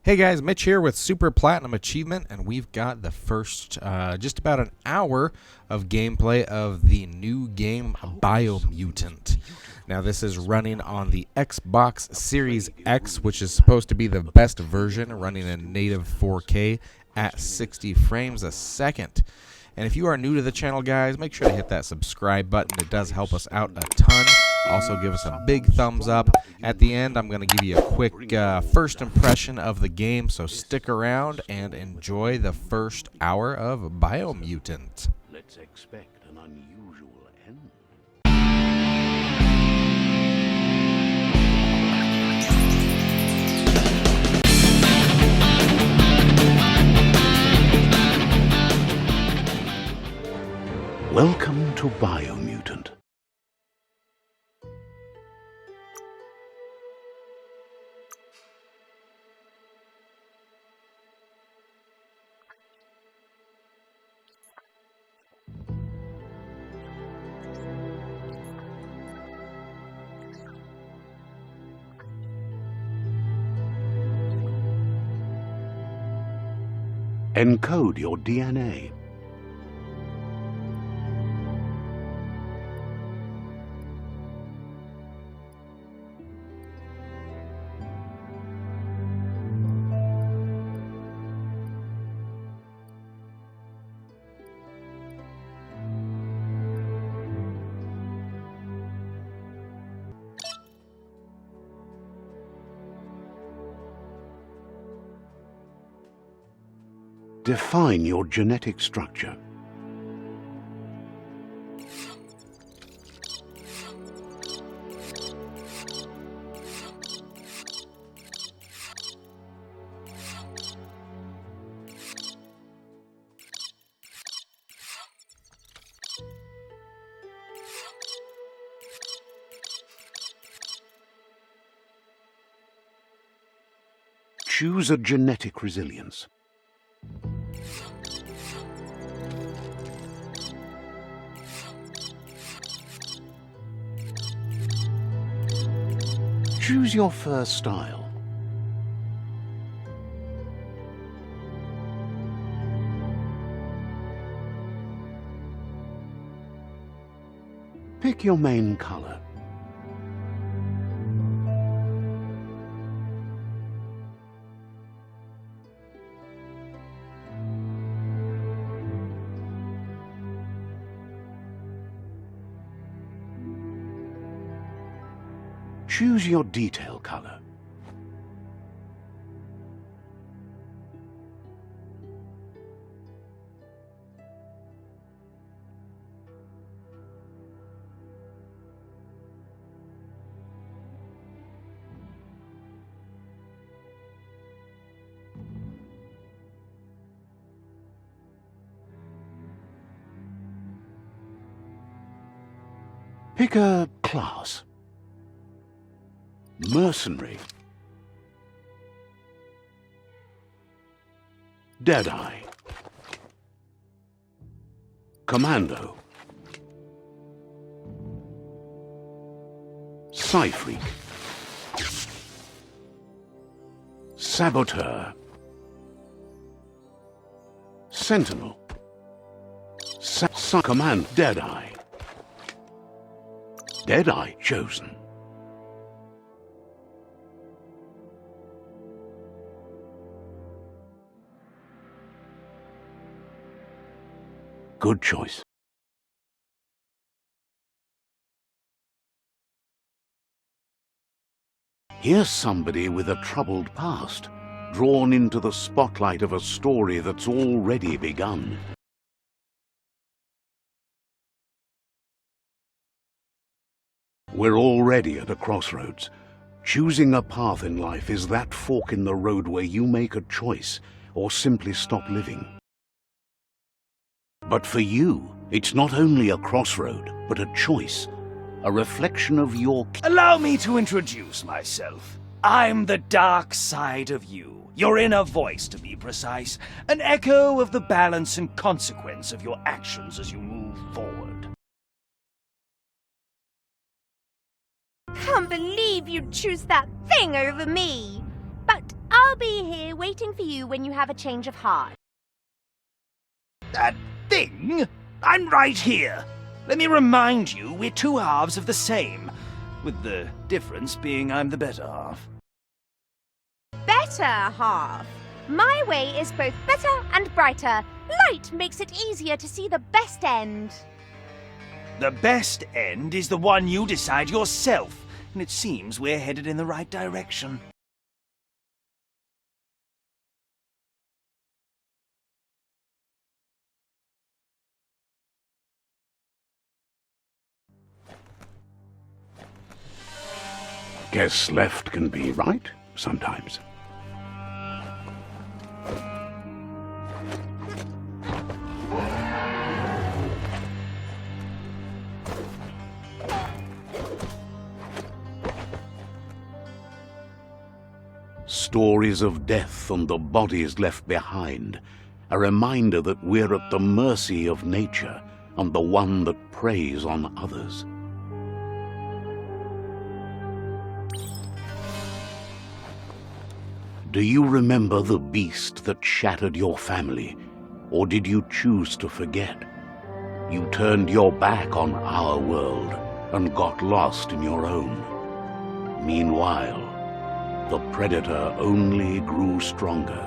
Hey guys, Mitch here with Super Platinum Achievement, and we've got the first just about an hour of gameplay of the new game Biomutant. Now this is running on the Xbox Series X, which is supposed to be the best version, running in native 4K at 60 frames a second. And if you are new to the channel, guys, make sure to hit that subscribe button. It does help us out a ton. Also, give us a big thumbs up. At the end, I'm going to give you a quick first impression of the game, so stick around and enjoy the first hour of Biomutant. Let's expect an unusual end. Welcome to Biomutant. Encode your DNA. Define your genetic structure. Choose a genetic resilience. Choose your first style. Pick your main color. Choose your detail color. Pick a class. Mercenary, Deadeye, Commando, Psy-Freak, Saboteur, Sentinel, Command, Deadeye. Deadeye chosen. Good choice. Here's somebody with a troubled past, drawn into the spotlight of a story that's already begun. We're already at a crossroads. Choosing a path in life is that fork in the road where you make a choice or simply stop living. But for you, it's not only a crossroad, but a choice, a reflection of your... Allow me to introduce myself. I'm the dark side of you, your inner voice to be precise, an echo of the balance and consequence of your actions as you move forward. Can't believe you'd choose that thing over me. But I I'll be here waiting for you when you have a change of heart. That thing? I'm right here. Let me remind you, we're two halves of the same, with the difference being I'm the better half. Better half. My way is both better and brighter. Light makes it easier to see the best end. The best end is the one you decide yourself, and it seems we're headed in the right direction. Guess left can be right sometimes. Stories of death and the bodies left behind, a reminder that we're at the mercy of nature and the one that preys on others. Do you remember the beast that shattered your family, or did you choose to forget? You turned your back on our world and got lost in your own. Meanwhile, the predator only grew stronger.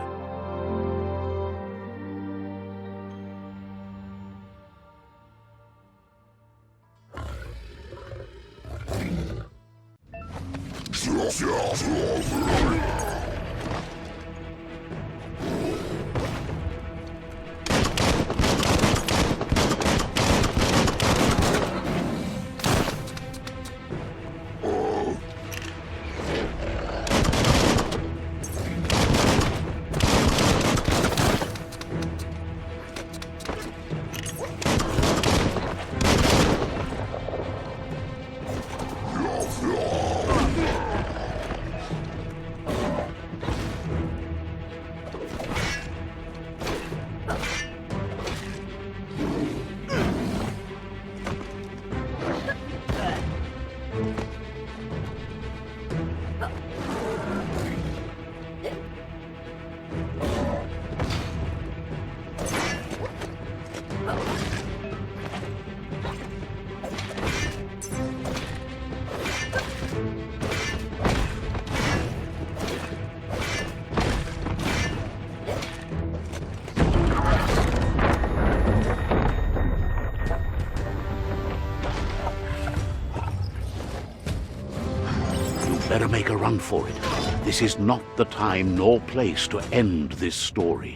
Better make a run for it. This is not the time nor place to end this story.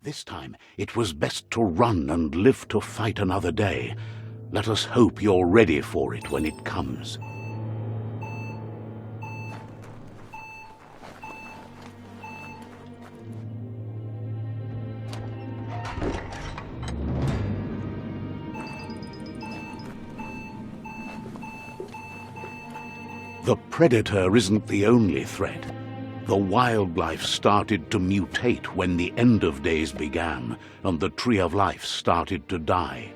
This time, it was best to run and live to fight another day. Let us hope you're ready for it when it comes. The predator isn't the only threat. The wildlife started to mutate when the end of days began, and the tree of life started to die.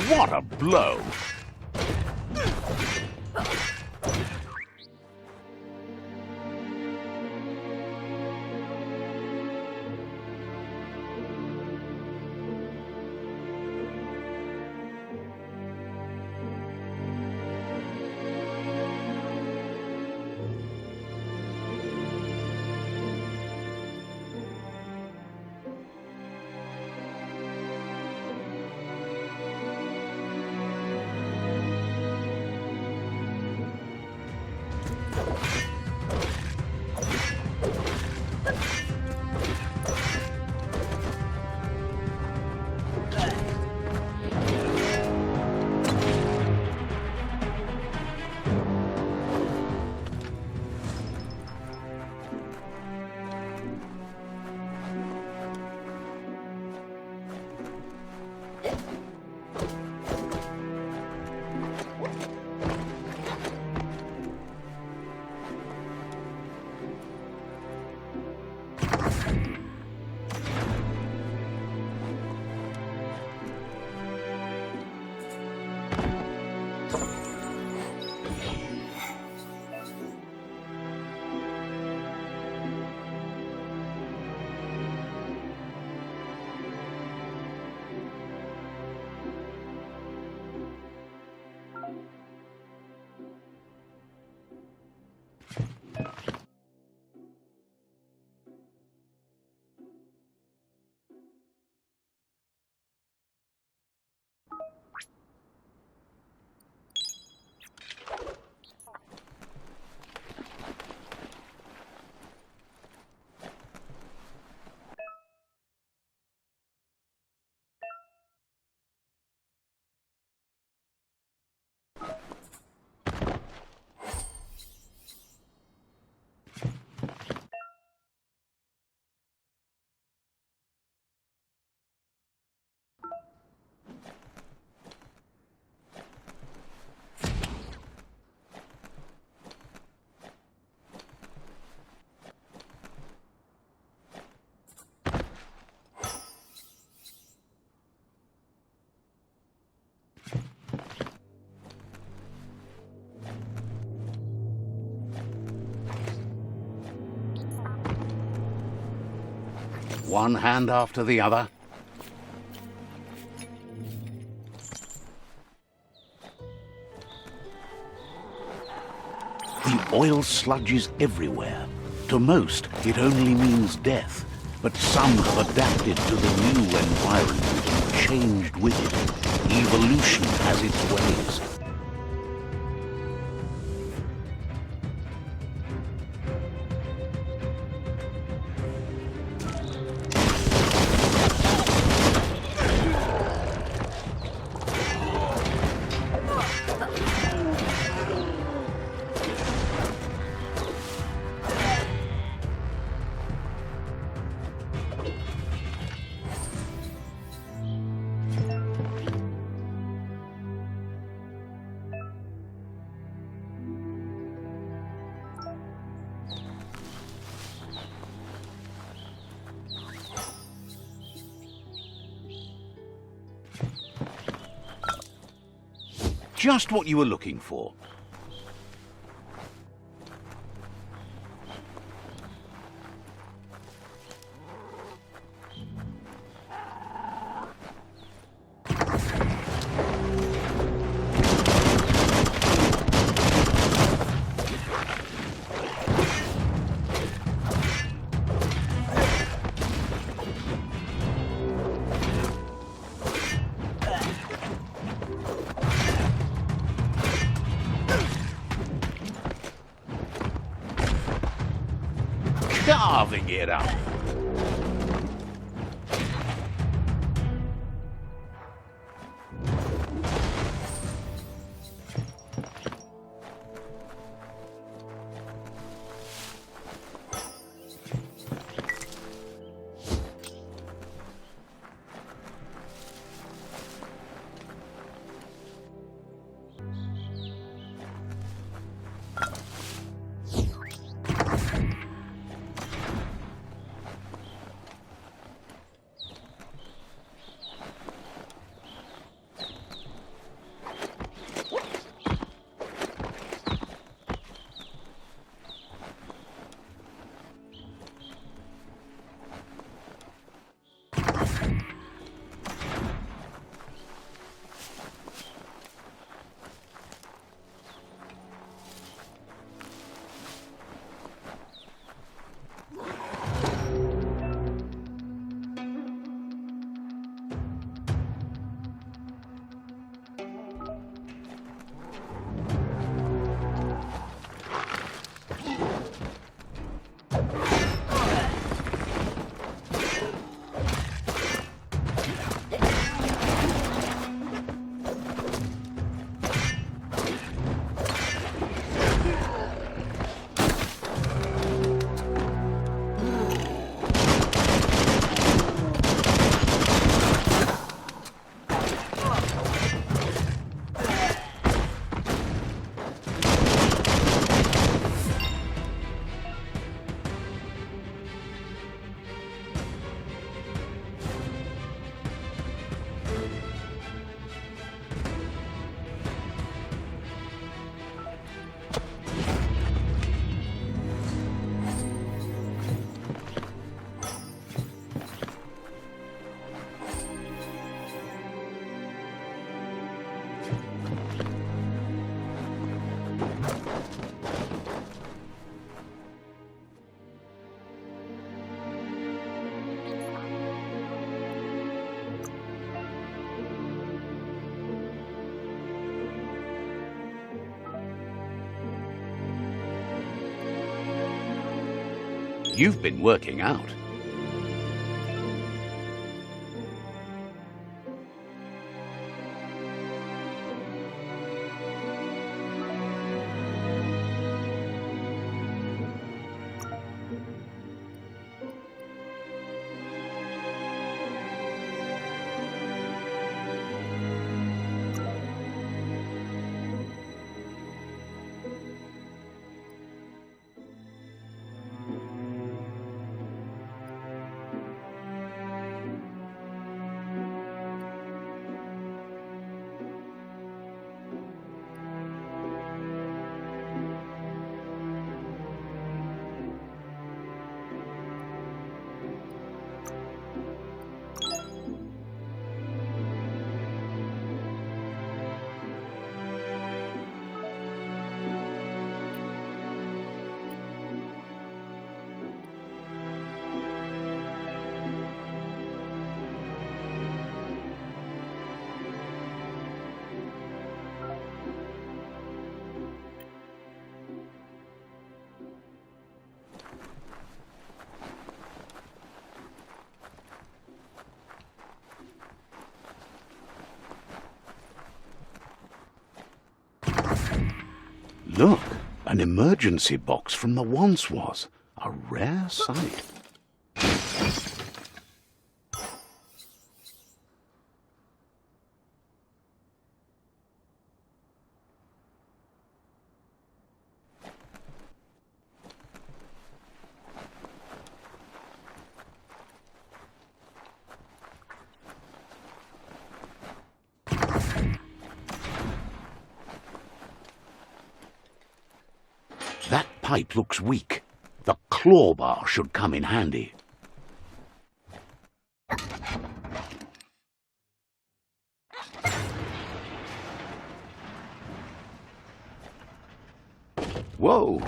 What a blow! one hand after the other. The oil sludges everywhere. To most, it only means death, but some have adapted to the new environment and changed with it. Evolution has its ways. Just what you were looking for. Carving it up. You've been working out. Look, an emergency box from the once was. A rare sight. That pipe looks weak. The claw bar should come in handy. Whoa!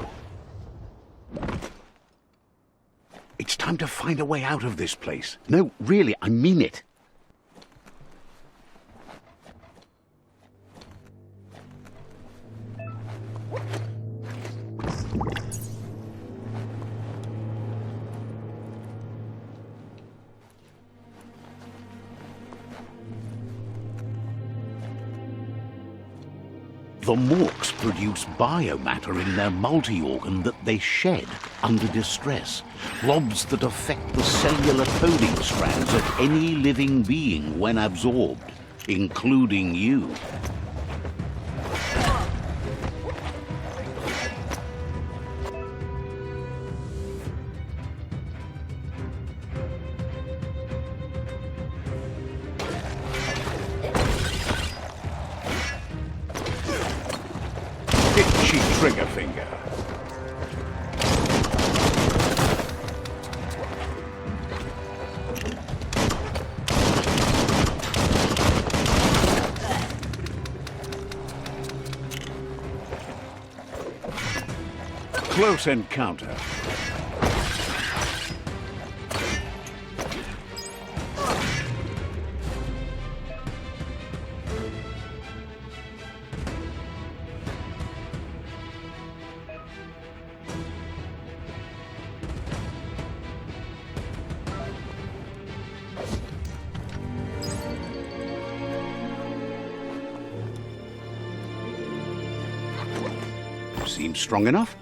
It's time to find a way out of this place. No, really, I mean it. The MORKS produce biomatter in their multi-organ that they shed under distress, blobs that affect the cellular coding strands of any living being when absorbed, including you. Itchy trigger finger. Close encounter. Seems strong enough.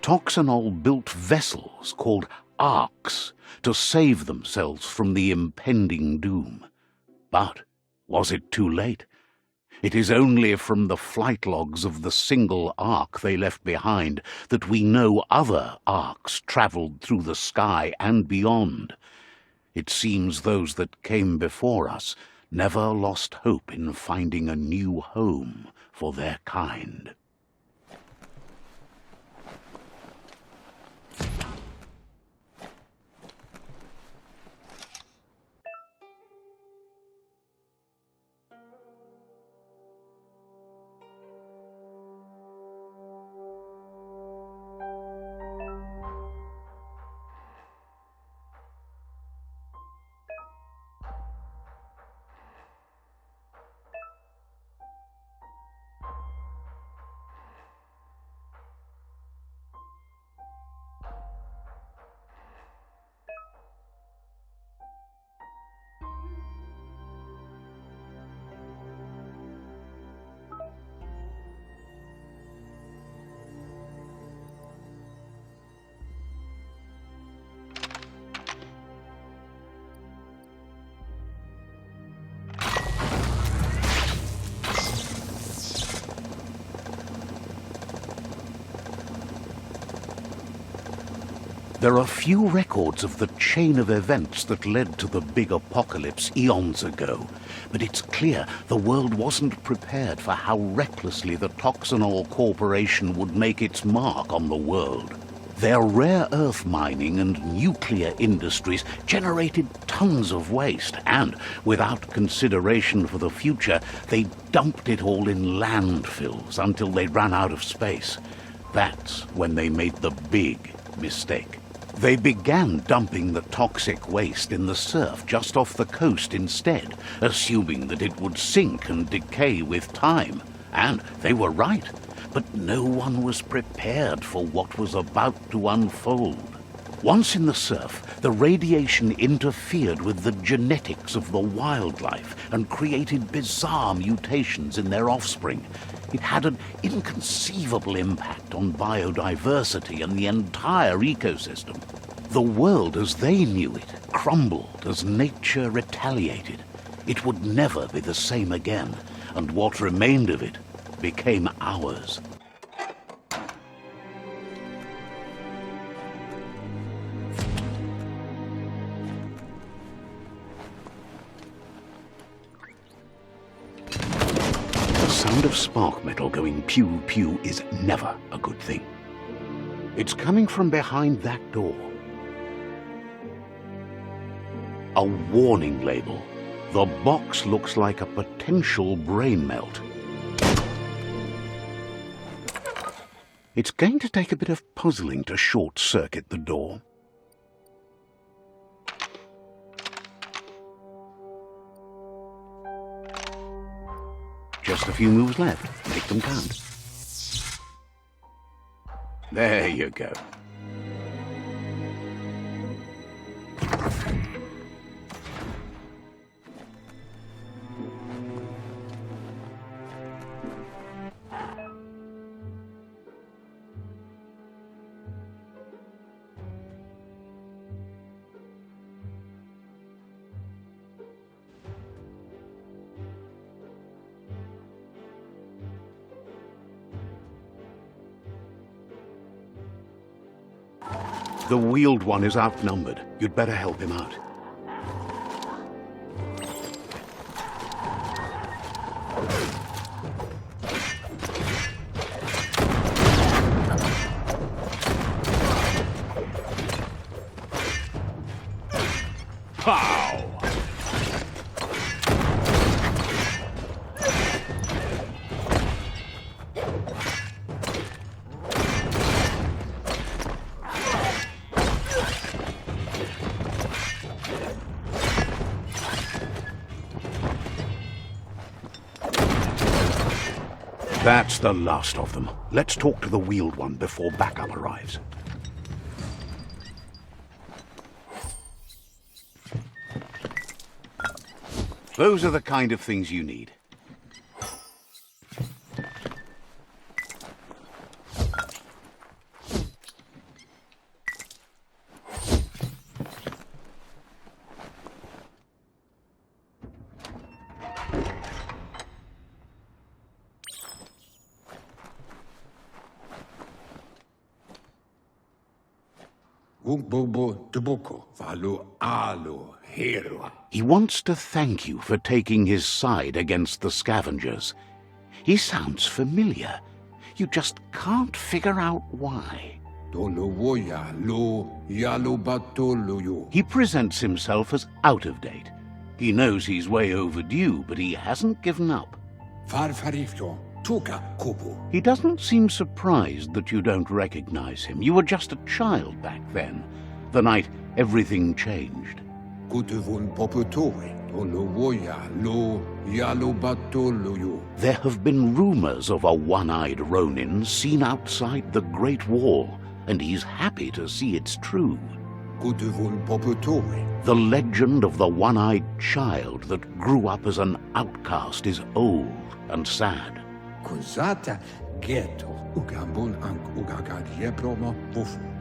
Toxanol built vessels called arks to save themselves from the impending doom. But was it too late? It is only from the flight logs of the single ark they left behind that we know other arks travelled through the sky and beyond. It seems those that came before us never lost hope in finding a new home for their kind. There are few records of the chain of events that led to the big apocalypse eons ago, but it's clear the world wasn't prepared for how recklessly the Toxanol Corporation would make its mark on the world. Their rare earth mining and nuclear industries generated tons of waste, and, without consideration for the future, they dumped it all in landfills until they ran out of space. That's when they made the big mistake. They began dumping the toxic waste in the surf just off the coast instead, assuming that it would sink and decay with time. And they were right. But no one was prepared for what was about to unfold. Once in the surf, the radiation interfered with the genetics of the wildlife and created bizarre mutations in their offspring. It had an inconceivable impact on biodiversity and the entire ecosystem. The world as they knew it crumbled as nature retaliated. It would never be the same again, and what remained of it became ours. The sound of spark metal going pew pew is never a good thing. It's coming from behind that door. A warning label. The box looks like a potential brain melt. It's going to take a bit of puzzling to short-circuit the door. Just a few moves left. Make them count. There you go. The wheeled one is outnumbered. You'd better help him out. Pow! That's the last of them. Let's talk to the wheeled one before backup arrives. Those are the kind of things you need. He wants to thank you for taking his side against the scavengers. He sounds familiar. You just can't figure out why. He presents himself as out of date. He knows he's way overdue, but he hasn't given up. He doesn't seem surprised that you don't recognize him. You were just a child back then, the night everything changed. There have been rumors of a one-eyed Ronin seen outside the Great Wall, and he's happy to see it's true. The legend of the one-eyed child that grew up as an outcast is old and sad.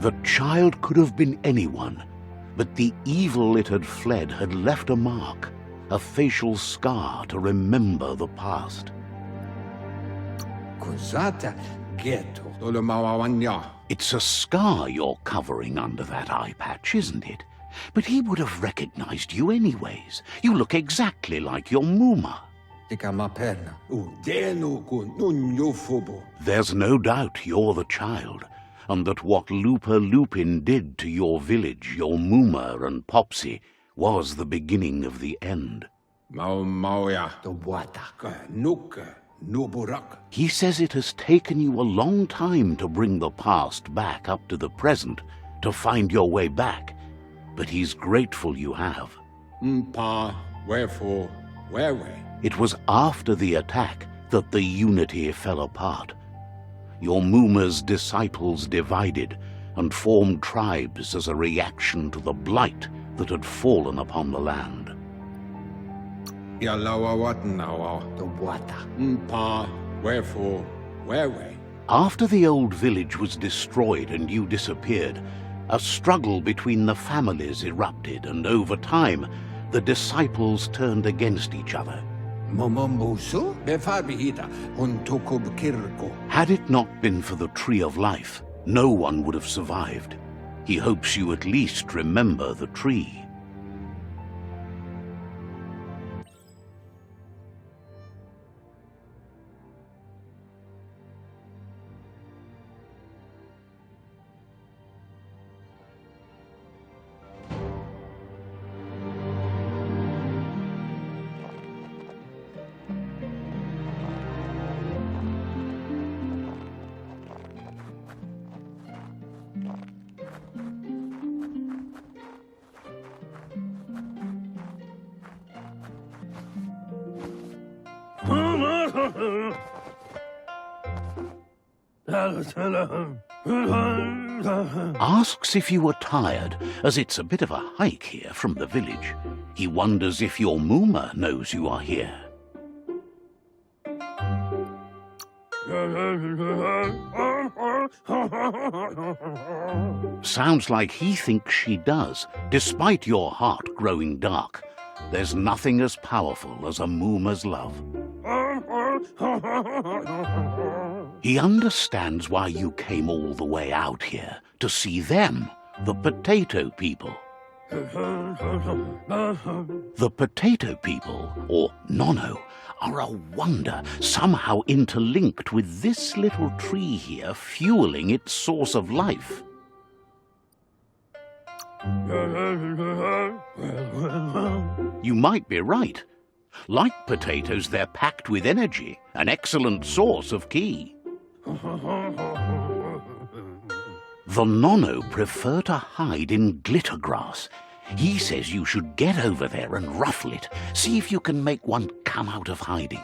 The child could have been anyone, but the evil it had fled had left a mark, a facial scar to remember the past. It's a scar you're covering under that eye patch, isn't it? But he would have recognized you anyways. You look exactly like your Muma. There's no doubt you're the child, and that what Looper Lupin did to your village, your Muma and Popsy, was the beginning of the end. He says it has taken you a long time to bring the past back up to the present, to find your way back, but he's grateful you have. Wherefore, whereway? It was after the attack that the unity fell apart. Your Muma's disciples divided and formed tribes as a reaction to the blight that had fallen upon the land. Wherefore, whereway? After the old village was destroyed and you disappeared, a struggle between the families erupted, and over time, the disciples turned against each other. Had it not been for the Tree of Life, no one would have survived. He hopes you at least remember the tree. Asks if you are tired, as it's a bit of a hike here from the village. He wonders if your Muma knows you are here. Sounds like he thinks she does, despite your heart growing dark. There's nothing as powerful as a Muma's love. He understands why you came all the way out here, to see them, the potato people. The potato people, or Nono, are a wonder, somehow interlinked with this little tree here fueling its source of life. You might be right. Like potatoes, they're packed with energy, an excellent source of ki. The Nono prefer to hide in glittergrass. He says you should get over there and ruffle it. See if you can make one come out of hiding.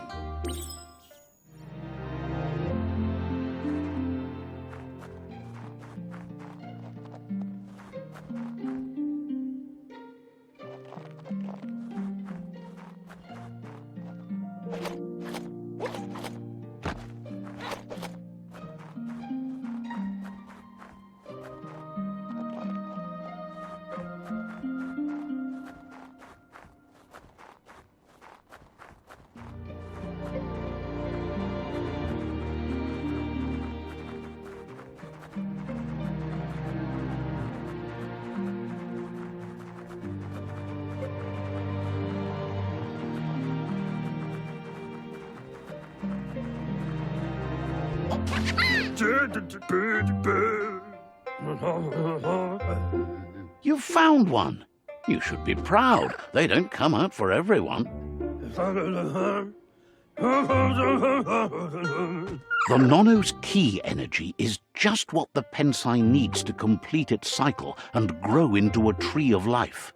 You've found one. You should be proud. They don't come out for everyone. The Nono's ki energy is just what the Pensai needs to complete its cycle and grow into a tree of life.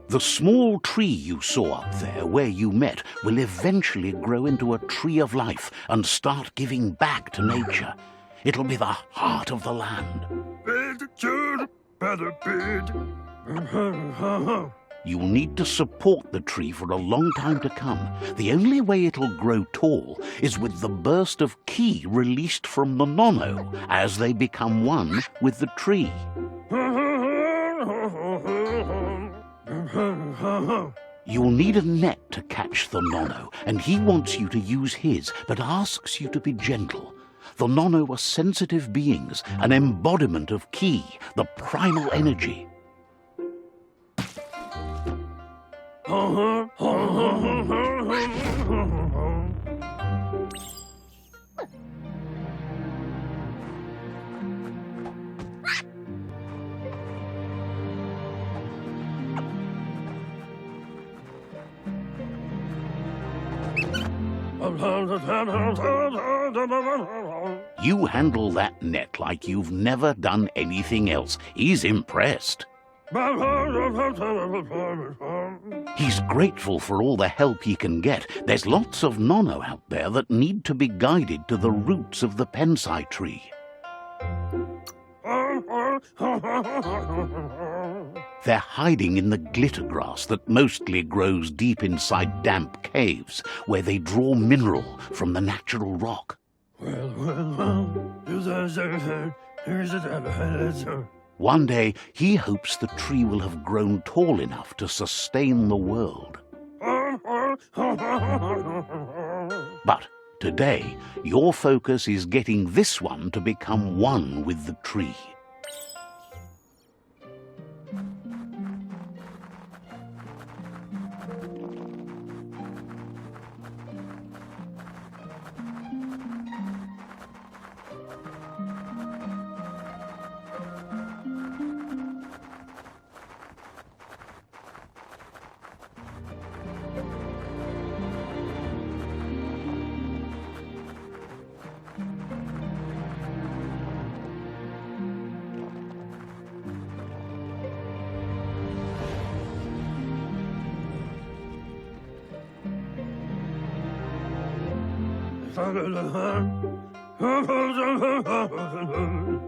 The small tree you saw up there where you met will eventually grow into a tree of life and start giving back to nature. It'll be the heart of the land. You'll need to support the tree for a long time to come. The only way it'll grow tall is with the burst of ki released from the Nono as they become one with the tree. You'll need a net to catch the Nono, and he wants you to use his, but asks you to be gentle. The Nono are sensitive beings, an embodiment of Ki, the primal energy. You handle that net like you've never done anything else. He's impressed. He's grateful for all the help he can get. There's lots of Nono out there that need to be guided to the roots of the Pensai tree. They're hiding in the glittergrass that mostly grows deep inside damp caves, where they draw mineral from the natural rock. One day, he hopes the tree will have grown tall enough to sustain the world. But today, your focus is getting this one to become one with the tree.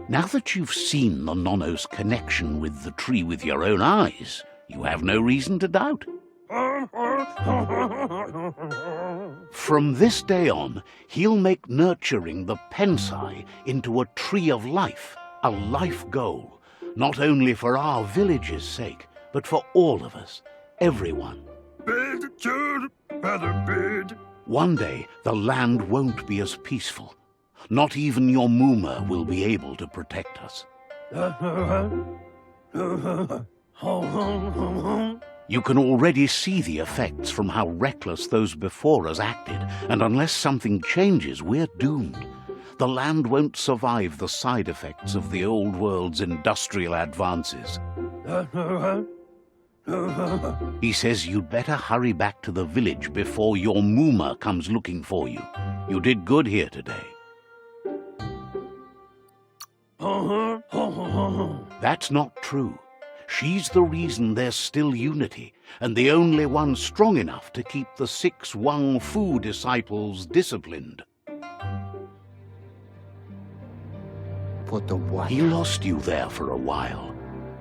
Now that you've seen the Nono's connection with the tree with your own eyes, you have no reason to doubt. From this day on, he'll make nurturing the Pensai into a tree of life, a life goal, not only for our village's sake, but for all of us, everyone. One day, the land won't be as peaceful. Not even your Muma will be able to protect us. You can already see the effects from how reckless those before us acted, and unless something changes, we're doomed. The land won't survive the side effects of the old world's industrial advances. He says you'd better hurry back to the village before your Muma comes looking for you. You did good here today. That's not true. She's the reason there's still unity, and the only one strong enough to keep the 6 Wang Fu disciples disciplined. He lost you there for a while,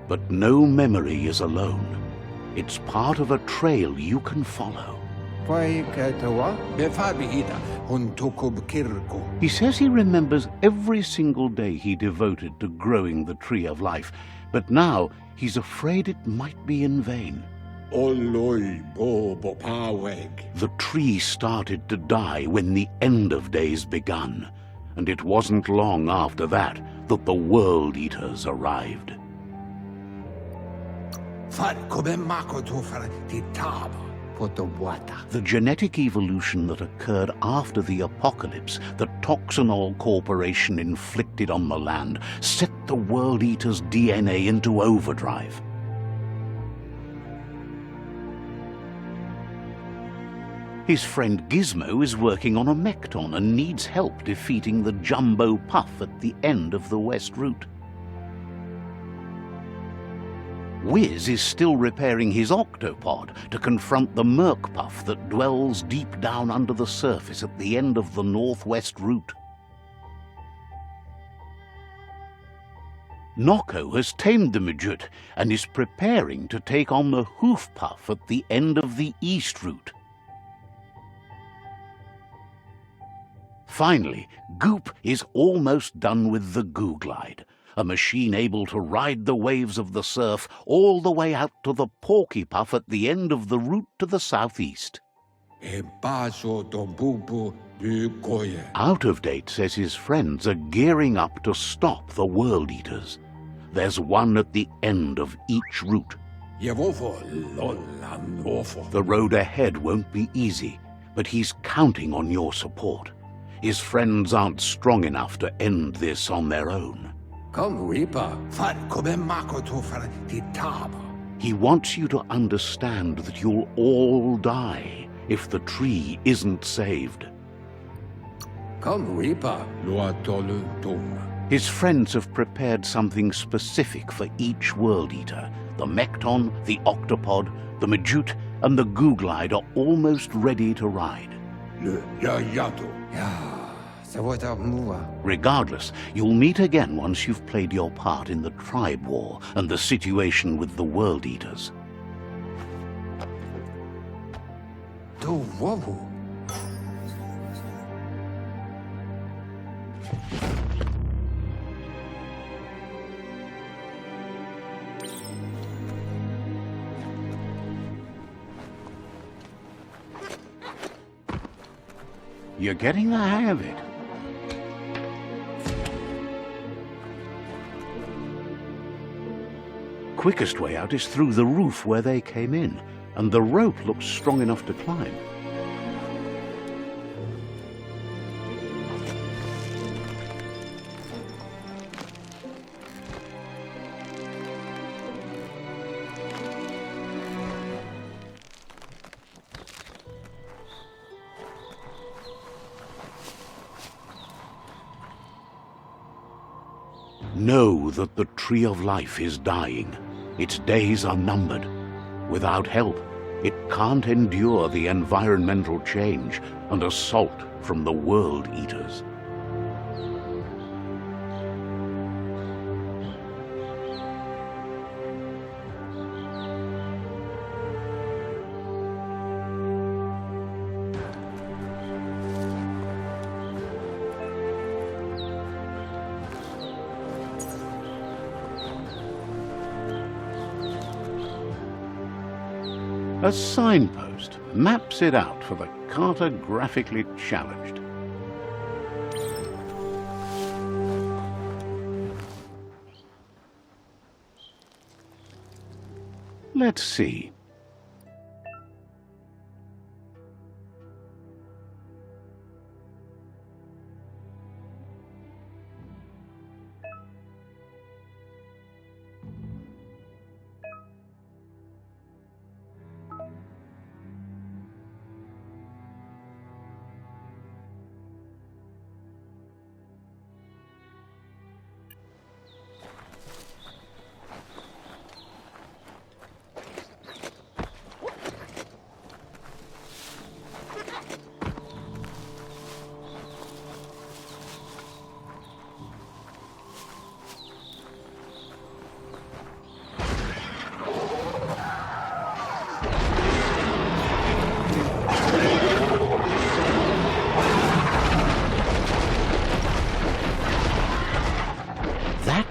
but no memory is alone. It's part of a trail you can follow. He says he remembers every single day he devoted to growing the Tree of Life, but now he's afraid it might be in vain. The tree started to die when the end of days begun, and it wasn't long after that that the World Eaters arrived. The genetic evolution that occurred after the apocalypse that Toxanol Corporation inflicted on the land set the World Eater's DNA into overdrive. His friend Gizmo is working on a Mekton and needs help defeating the Jumbo Puff at the end of the West Route. Wiz is still repairing his octopod to confront the Merc Puff that dwells deep down under the surface at the end of the Northwest Route. Noko has tamed the Midget and is preparing to take on the Hoof Puff at the end of the East Route. Finally, Goop is almost done with the Goo Glide. a machine able to ride the waves of the surf all the way out to the Porky Puff at the end of the route to the southeast. E bacio do bubu du goye. Out of Date says his friends are gearing up to stop the World Eaters. There's one at the end of each route. Yevovo lola nofo. The road ahead won't be easy, but he's counting on your support. His friends aren't strong enough to end this on their own. Come ripa, fan come mako to far ti taba. He wants you to understand that you'll all die if the tree isn't saved. Come ripa, loa tolu dum. His friends have prepared something specific for each World Eater. The Mekton, the Octopod, the Majute, and the Googlide are almost ready to ride. Le ya yato. Ya, savota mua. Regardless, you'll meet again once you've played your part in the tribe war and the situation with the World Eaters. Do wabu. You're getting the hang of it. Quickest way out is through the roof where they came in, and the rope looks strong enough to climb. Know that the Tree of Life is dying. Its days are numbered. Without help, it can't endure the environmental change and assault from the World Eaters. A signpost maps it out for the cartographically challenged. Let's see.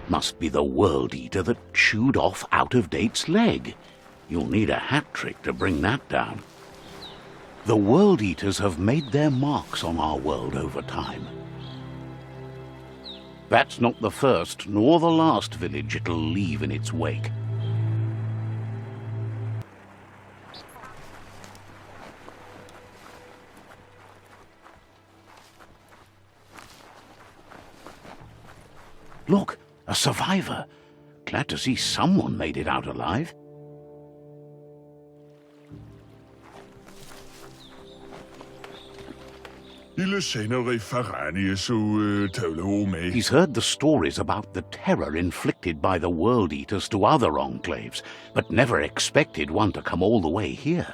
Must be the World Eater that chewed off Out of Date's leg. You'll need a hat trick to bring that down. The World Eaters have made their marks on our world over time. That's not the first nor the last village it'll leave in its wake. Look! A survivor. Glad to see someone made it out alive. He's heard the stories about the terror inflicted by the World Eaters to other enclaves, but never expected one to come all the way here.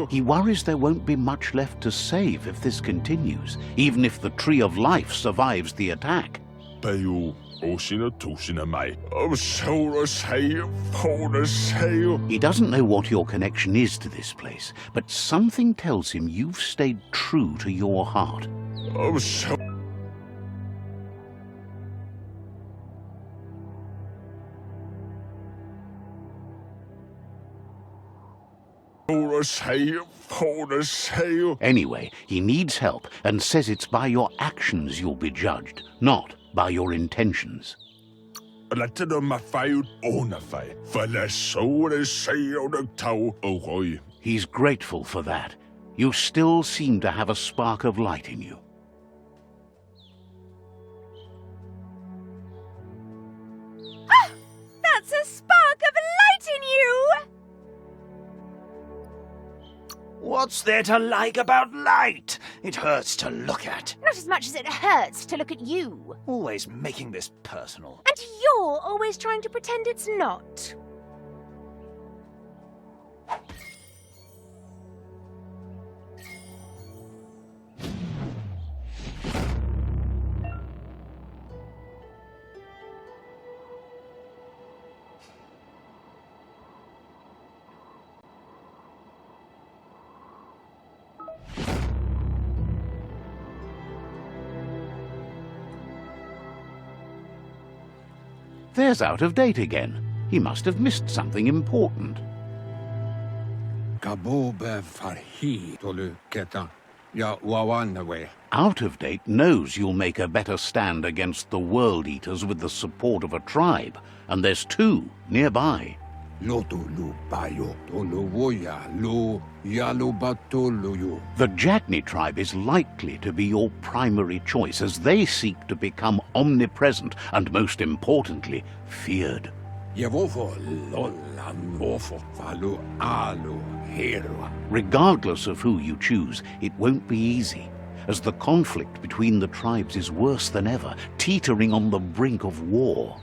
He worries there won't be much left to save if this continues, even if the Tree of Life survives the attack. He doesn't know what your connection is to this place, but something tells him you've stayed true to your heart. Anyway, he needs help and says it's by your actions you'll be judged, not by your intentions. He's grateful for that. You still seem to have a spark of light in you. Ah! That's a spark of light in you! What's there to like about light? It hurts to look at. Not as much as it hurts to look at you. Always making this personal. And you're always trying to pretend it's not. There's Out of Date again. He must have missed something important. Out of Date knows you'll make a better stand against the World Eaters with the support of a tribe, and there's two nearby. The Jagni tribe is likely to be your primary choice as they seek to become omnipresent and, most importantly, feared. Regardless of who you choose, it won't be easy, as the conflict between the tribes is worse than ever, teetering on the brink of war.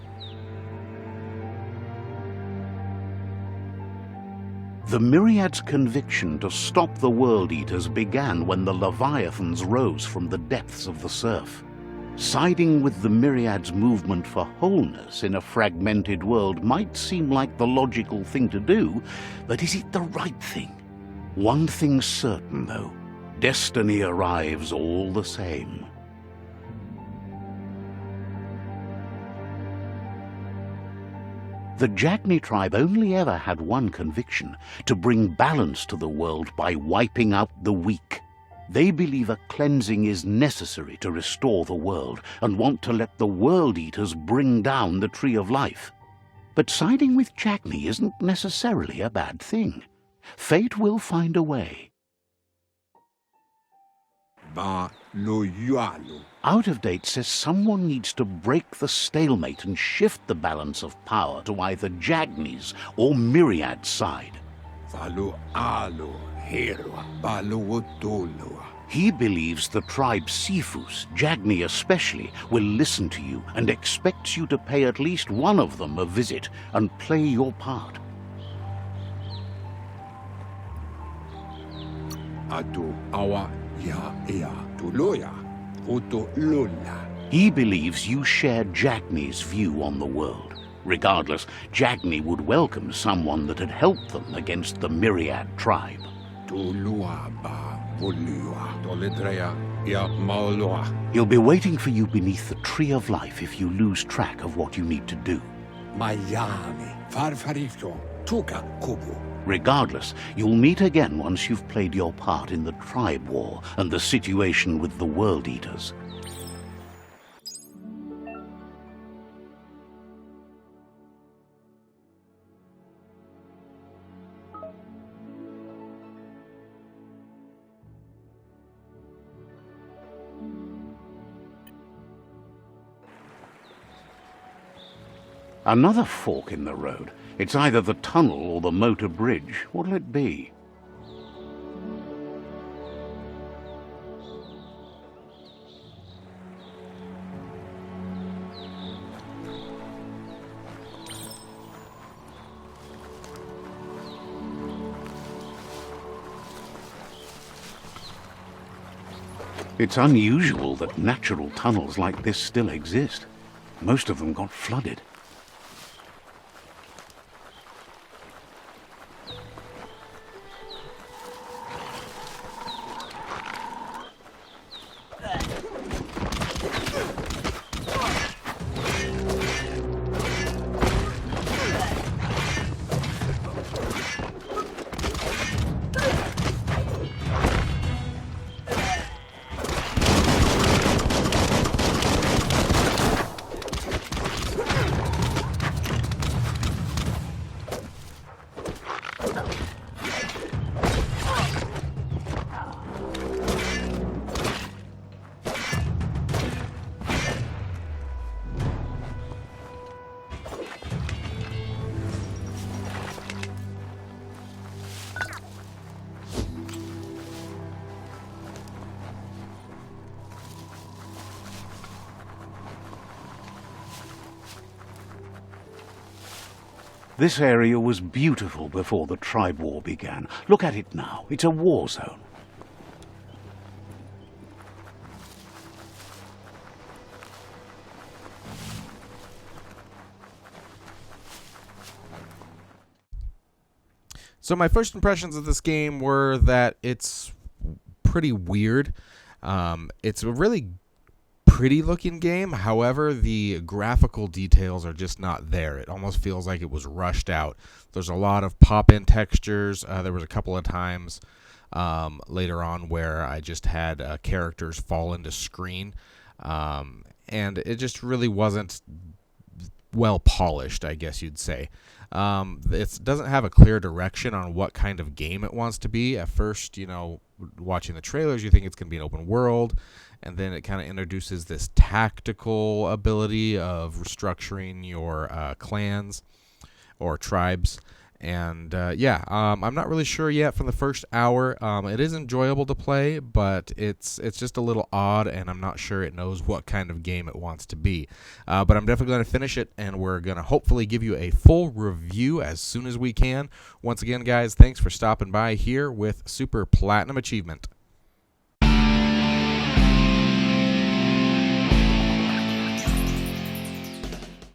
The Myriad's conviction to stop the World Eaters began when the Leviathans rose from the depths of the surf. Siding with the Myriad's movement for wholeness in a fragmented world might seem like the logical thing to do, but is it the right thing? One thing's certain, though. Destiny arrives all the same. The Jagni tribe only ever had one conviction: to bring balance to the world by wiping out the weak. They believe a cleansing is necessary to restore the world and want to let the World Eaters bring down the Tree of Life. But siding with Jagni isn't necessarily a bad thing. Fate will find a way. Out of Date says someone needs to break the stalemate and shift the balance of power to either Jagni's or Myriad's side. He believes the tribe Sifus, Jagni especially, will listen to you and expects you to pay at least one of them a visit and play your part. He believes you share Jagni's view on the world. Regardless, Jagni would welcome someone that had helped them against the Myriad tribe. He'll be waiting for you beneath the Tree of Life if you lose track of what you need to do. Regardless, you'll meet again once you've played your part in the tribe war and the situation with the World Eaters. Another fork in the road. It's either the tunnel or the motor bridge. What'll it be? It's unusual that natural tunnels like this still exist. Most of them got flooded. This area was beautiful before the tribe war began. Look at it now. It's a war zone. So my first impressions of this game were that it's pretty weird. It's a really pretty looking game. However, the graphical details are just not there. It almost feels like it was rushed out. There's a lot of pop-in textures. There was a couple of times later on where I just had characters fall into screen, and it just really wasn't well polished, I guess you'd say. It doesn't have a clear direction on what kind of game it wants to be. At first, watching the trailers, you think it's going to be an open world, and then it kind of introduces this tactical ability of restructuring your clans or tribes. And I'm not really sure yet from the first hour. It is enjoyable to play, but it's just a little odd, and I'm not sure it knows what kind of game it wants to be. But I'm definitely going to finish it, and we're going to hopefully give you a full review as soon as we can. Once again, guys, thanks for stopping by here with Super Platinum Achievement.